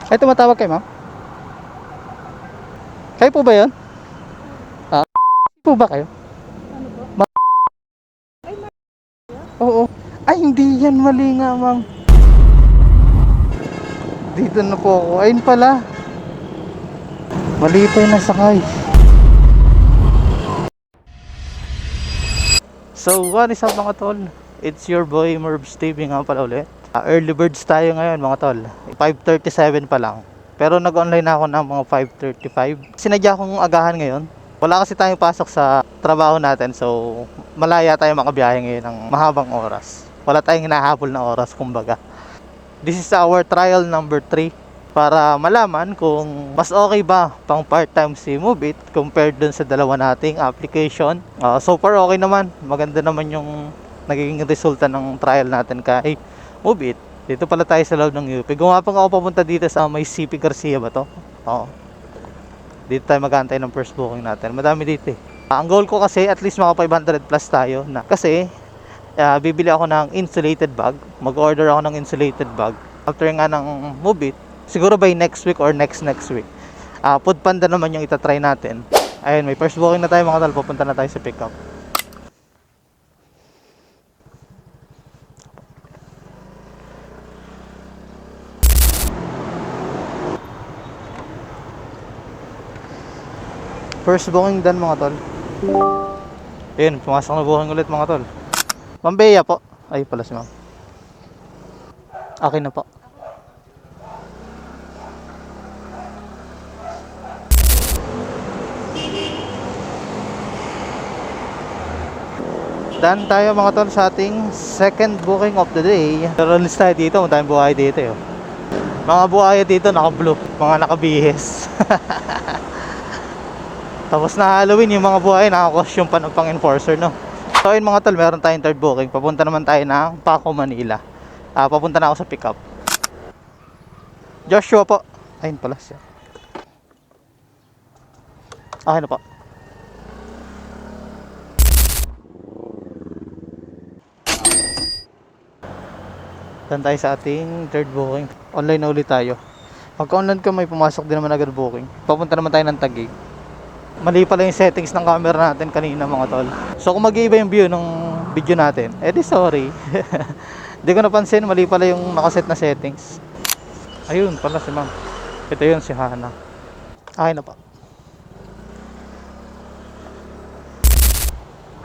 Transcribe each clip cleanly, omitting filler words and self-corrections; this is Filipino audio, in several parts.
Ay, tumatawag kay ma'am? Kayo po ba yun? Ah, po ba kayo? Ano po? Ay, Oo. Ay, hindi yan. Mali nga, ma'am. Dito na po ako. Ayun pala. Mali pa yung nasakay. So, what is up mga tol? It's your boy Mervs TV nga pala ulit. Early birds tayo ngayon mga tol. 5:37 pa lang. Pero nag-online na ako ng mga 5:35. Sinadya kong agahan ngayon. Wala kasi tayong pasok sa trabaho natin. So, malaya tayo makabiyahe ngayon ng mahabang oras. Wala tayong hinahabol na oras kumbaga. This is our trial number 3 para malaman kung mas okay ba pang part-time si Move It compared dun sa dalawa nating application. So far okay naman, maganda naman yung nagiging resulta ng trial natin kay Move It. Dito pala tayo sa loob ng UP. Gumapang ako papunta dito sa may CP Garcia ba to? Oo. Dito tayo mag-aantay ng first booking natin. Madami dito eh. Ang goal ko kasi at least mga 500 plus tayo na. Kasi bibili ako ng insulated bag. Mag-order ako ng insulated bag. After nga ng Move It, siguro by next week or next week. Food Panda naman yung itatry natin. Ayun, may first booking na tayo mga tal. Pupunta na tayo sa pickup. First booking done mga tol. Ayun, pumasok na booking ulit mga tol. Ma'am Bea po. Ay pala si ma'am. Akin na po. Done tayo mga tol sa ating second booking of the day. Pero list tayo dito, madaming buhay dito eh. Mga buhaya dito naka-blue, mga nakabihis. Tapos na Halloween yung mga buhay, naka-costume pa ng pang-enforcer no. So ayun mga tol, meron tayong third booking. Papunta naman tayo ng Paco, Manila. Papunta na ako sa pickup. Joshua po. Ayun pala siya. Okay na po. Dan tayo sa ating third booking. Online na ulit tayo. Pagka online ka may pumasok din naman agad booking. Papunta naman tayo ng Taguig. Mali pala yung settings ng camera natin kanina mga tol. So kung mag-iiba yung view ng video natin, edi sorry. Hindi ko napansin, mali pala yung nakaset na settings. Ayun pala si ma'am. Ito yun si Hana. Okay na pa.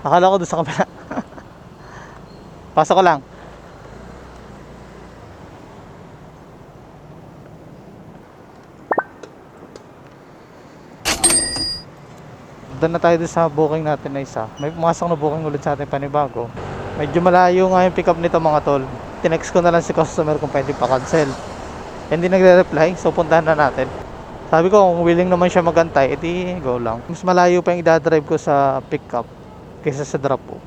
Akala ko doon sa kabila. Pasok ko lang. Doon na tayo doon sa booking natin na isa. May pumasok na booking ulit sa ating panibago. Medyo malayo nga yung pick up nito mga tol. Tinext ko na lang si customer kung pwede pa cancel. Hindi nagre-reply, so puntahan na natin. Sabi ko kung willing naman siya magantay, edi go lang. Mas malayo pa yung idadrive ko sa pick up kaysa sa drop po.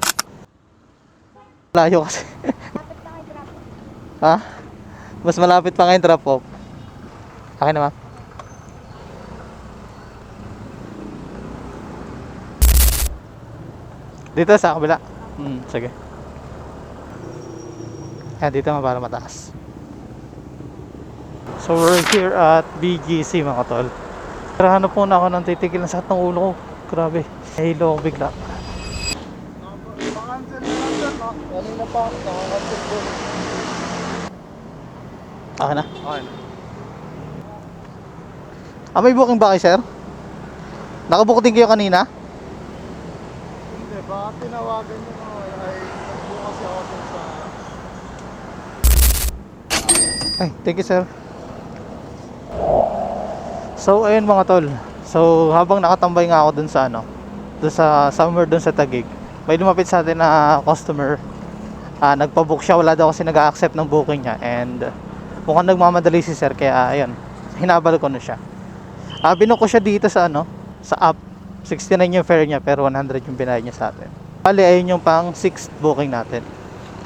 Malayo kasi. Ha? Mas malapit pa nga yung drop off. Akin naman. Dito sa kabila. Sige. Ayan, dito nga para mataas. So we're here at BGC mga tol. Pero hanap po na ako ng titigil na sakit ng ulo ko. Grabe. Nahilo ako bigla. makancel na lang sir, no? Kanina pa, nakakancel po. Akin na. Okay. May booking ba kayo sir? Nakabook din kayo kanina? Hindi, baka tinawagan nyo no, ay nagbukas ako dun sa... Ay, thank you sir. So ayun mga tol. So habang nakatambay nga ako dun sa dun sa somewhere dun sa Taguig, may lumapit sa atin na customer. Nagpa-book siya, wala daw kasi nag-a-accept ng booking niya and mukhang nagmamadali si sir kaya ayun, hinabal ko na siya. Binook ko siya dito sa sa app. 69 yung fare niya pero 100 yung binayad niya sa atin. Bali ayun yung pang 6th booking natin.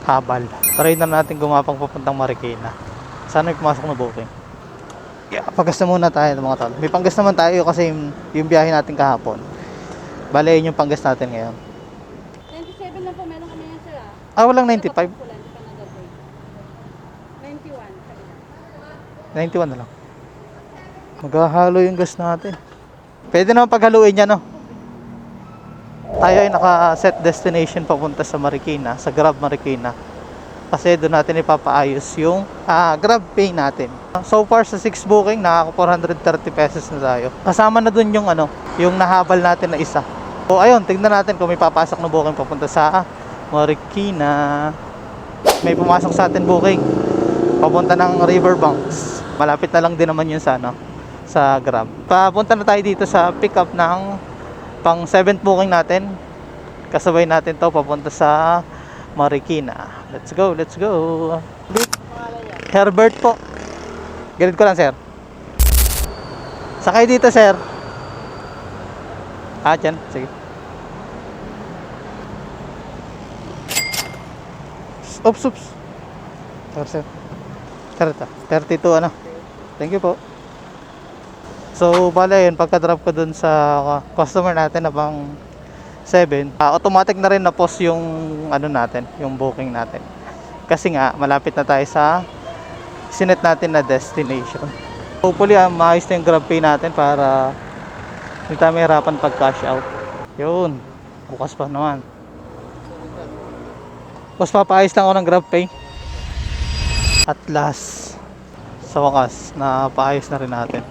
Habal. Try na natin gumapang papuntang Marikina. Sana may pumasok na booking. Yeah, paggas na muna tayo mga tol. May panggas naman tayo kasi yung biyahe natin kahapon. Bale yun yung panggas natin ngayon. 97 lang po, meron kami yan sir Walang 95. Pula, hindi pa nag-upgrade. 91. 91 na lang. Maghahalo yung gas natin. Pwede naman paghaluin niya, no? Tayo ay naka-set destination papunta sa Marikina, sa Grab Marikina. Kasi doon natin ipapaayos yung Grab Pay natin. So far sa 6 booking, nakaka 430 pesos na tayo. Kasama na doon yung yung nahabal natin na isa. So ayun, tignan natin kung may papasok na booking papunta sa Marikina. May pumasok sa atin booking papunta ng Riverbanks. Malapit na lang din naman yun sa Grab. Papunta na tayo dito sa pick up ng pang 7th booking natin. Kasabay natin to papunta sa Marikina. Let's go, let's go. Herbert po. Gilid ko lang, sir. Sakay dito, sir. Dyan, sige. Oops. Sir. Sir, 32 Thank you po. So, bala yun, pagka-drop ko dun sa customer natin na pang 7, automatic na rin na-post yung natin, yung booking natin. Kasi nga, malapit na tayo sa sinet natin na destination. Hopefully, maayos na yung Grab Pay natin para hindi tayo mahirapan pag cash out. Yun, bukas pa naman. Tapos papaayos lang ako ng Grab Pay. At last, sa wakas, napaayos na rin natin.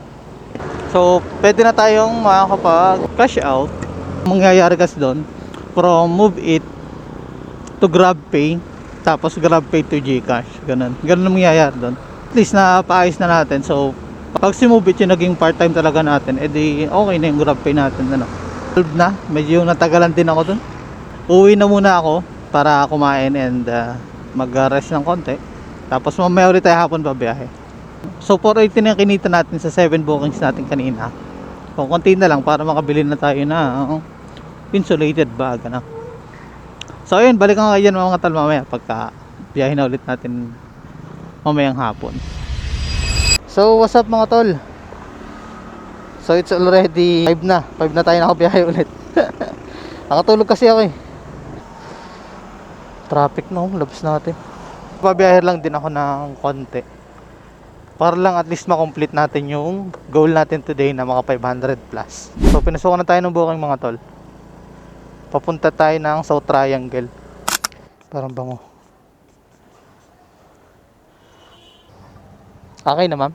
So, pwede na tayong makakapag-cash out. Mangyayari kasi doon, from Move It to Grab Pay, tapos Grab Pay to Gcash. Ganun ang mangyayari doon. At least napaayos na natin. So, pag si Move It yung naging part-time talaga natin, edi okay na yung Grab Pay natin. Solved na. Medyo natagalan din ako doon. Uwi na muna ako para kumain and mag-rest ng konti. Tapos mamaya ulit tayo hapon babiyahe. So 480 na yung kinita natin sa 7 bookings natin kanina. Kung konti na lang para makabili na tayo na insulated bag. So ayun, balikan kayo dyan mga tal mamaya pagka biyahe na ulit natin mamayang hapon. So what's up mga tol? So it's already 5 na tayo nakabiyahe ulit. Nakatulog kasi ako Traffic labas natin. Pabiyahe lang din ako ng konti para lang at least makomplete natin yung goal natin today na mga 500 plus. So pinasukan na tayo ng booking mga tol. Papunta tayo ng South Triangle. Parang bango. Okay na ma'am?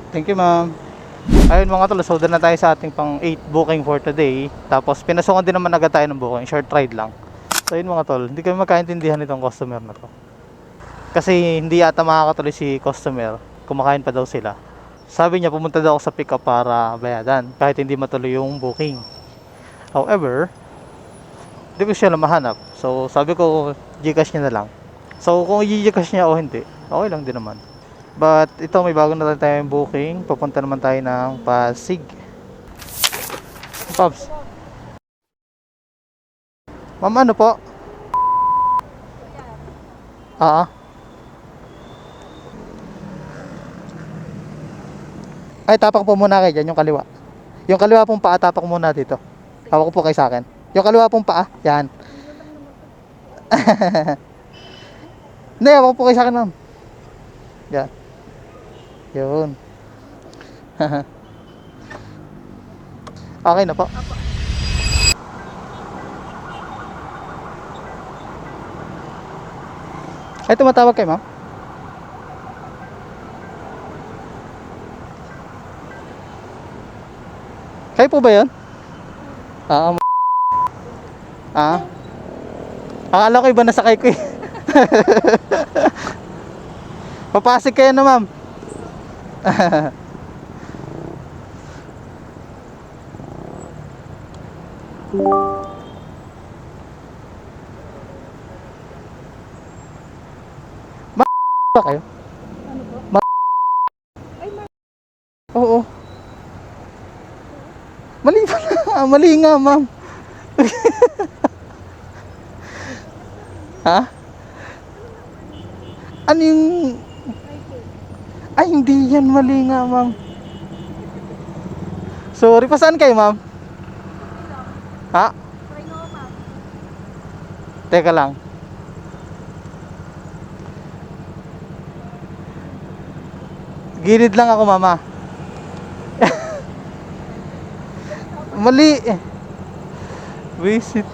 Thank you ma'am. Ayun mga tol, so doon na tayo sa ating pang 8 booking for today. Tapos pinasukan din naman agad tayo ng booking, short ride lang. So ayun mga tol, hindi kami magkaintindihan nitong customer na to. Kasi hindi yata makakatuloy si customer, kumakain pa daw sila. Sabi niya pumunta daw ako sa pick up para bayadan kahit hindi matuloy yung booking. However, hindi ko siya mahanap. So sabi ko Gcash niya na lang. So kung i-Gcash niya o hindi, okay lang din naman. But ito may bago na tayong booking. Papunta naman tayo ng Pasig. Pops. Ma'am ano po? Ay tapak po muna kayo dyan yung kaliwa. Yung kaliwa pong paa tapak muna dito. Hawak ko po kayo sa akin. Yung kaliwa pong paa. Yan. Hindi hawak po kayo sa akin ma'am. Yan. Yun. Okay na po. Ay, tumatawag kayo, ma'am? Kayo po ba yun? Akala ko iba na sakay ko eh. Papasig kayo na, ma'am. Ba kayo? Ano po? Oo. Mali pala. Mali nga, ma'am. Ha? Ano yung... Ay, hindi yan. Mali nga, ma'am. Sorry, pa saan kayo, ma'am? Ha? Teka lang. Gilid lang ako, mama. Mali. Visit.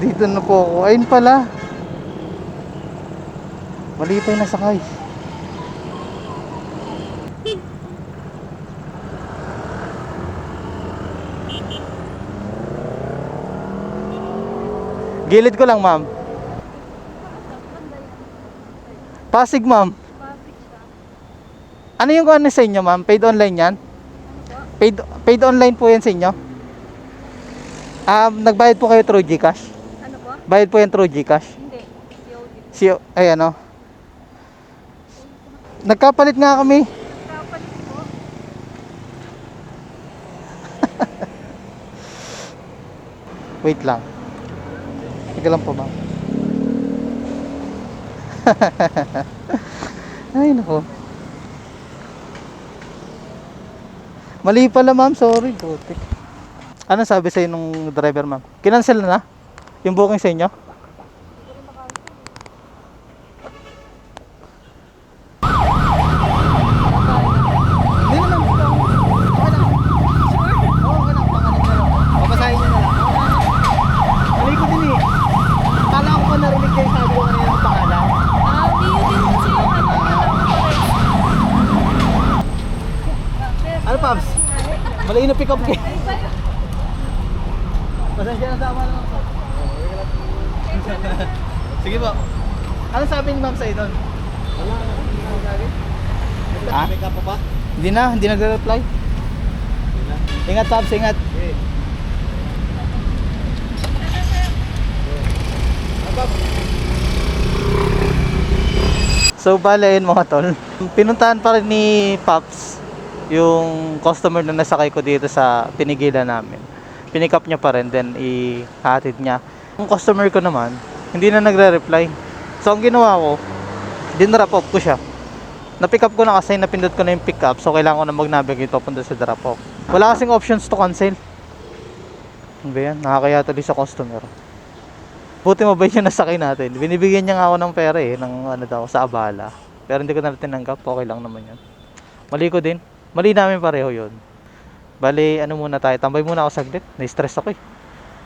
Dito na po ako. Ayun pala. Mali pa yung nasakay. Gilid ko lang, ma'am. Pasig, ma'am. Ano yung ano sa inyo, ma'am? Paid online yan? Paid online po yan sa inyo? Nagbayad po kayo through GCash? Ano po? Bayad po yan through GCash? Hindi. COD. Ay ano? Nagkapalit nga kami. Kapalit po. Wait lang. Teka lang po, ma'am. Ay, nako. Mali pala, ma'am. Sorry, buti. Ano sabi sa'yo nung driver, ma'am? Kinancel na? Yung booking sa inyo? Hindi naman. Okay lang. Oo, okay lang. Pakanin na lang. Babasahin nyo na lang. Mali ko din eh. Kala ko pa narinig kayo sabi ko kanina ng pangalan. Hindi yun din kasi yung Ano, Pabs? Mali na pick up kayo. Pasensya na sama naman po. Sige po. Ano sabi ni ma'am sa'yo doon? Wala, sabi. Ha? May ka pa ba? Hindi nagre-reply. Ingat, Pabs, ingat. Okay. So bale yun mga tol, pinuntahan pa rin ni Pops yung customer na nasakay ko dito sa tinigilan namin. Pinick up niya pa rin, then ihatid niya. Yung customer ko naman, hindi na nagre-reply. So ang ginawa ko, dinrap off ko siya. Na-pick up ko na kasi napindot ko na yung pick up, so kailangan ko na mag-navigate papunta sa drop off. Wala kasing options to cancel. Ano ba yan? Nakakaya tuloy sa customer. Buti mabait yung nasakay natin. Binibigyan niya nga ako ng pera ng ano daw, sa abala. Pero hindi ko na tinanggap, okay lang naman yan. Mali ko din. Mali namin pareho yun. Bali, ano muna tayo, tambay muna ako saglit. Na-stress ako eh.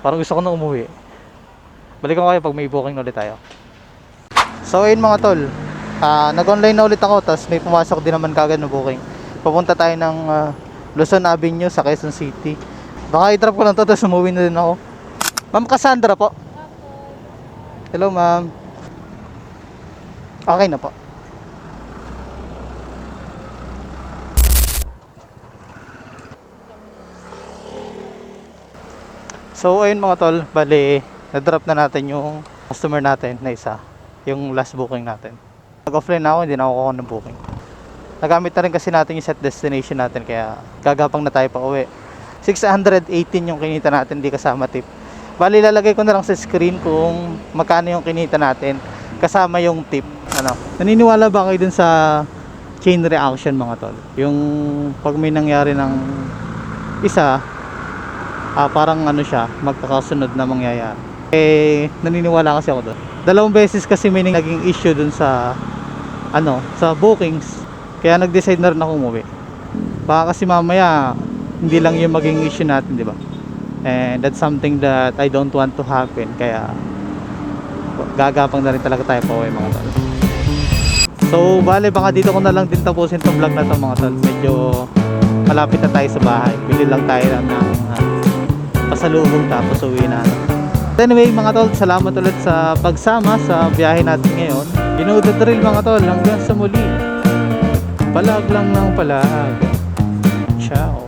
Parang gusto ko na umuwi. Balikan ko kayo pag may booking ulit tayo. So ayun mga tol, nag-online na ulit ako, tapos may pumasok din naman kagad na booking. Papunta tayo ng Luzon Avenue sa Quezon City. Baka i-drop ko lang to, tapos umuwi na din ako. Ma'am Cassandra po. Hello ma'am. Okay na po. So ayun mga tol, bali na-drop na natin yung customer natin na isa, yung last booking natin. Nag-offline na ako, hindi na ako kukuha ng booking. Nagamit na rin kasi natin yung set destination natin, kaya gagapang na tayo pa uwi. 618 yung kinita natin, di kasama tip. Bali lalagay ko na lang sa screen kung magkano yung kinita natin kasama yung tip. Ano? Naniniwala ba kayo dun sa chain reaction mga tol? Yung pag may nangyari ng isa, parang ano siya, magkakasunod na mangyayari. Eh, naniniwala kasi ako doon. 2 beses kasi may naging issue dun sa ano, sa bookings. Kaya nag-decide na rin ako umuwi. Baka kasi mamaya hindi lang yung maging issue natin, di ba? And that's something that I don't want to happen. Kaya gagapang na rin talaga tayo pa uwi mga tol. So bale baka dito ko na lang din tapusin tong vlog na to mga tol. Medyo malapit na tayo sa bahay. Bili lang tayo ng pasalubong tapos uwi na. Anyway mga tol, salamat ulit sa pagsama sa biyahe natin ngayon. You know the drill mga tol, hanggang sa muli. Palag lang ng palag. Ciao.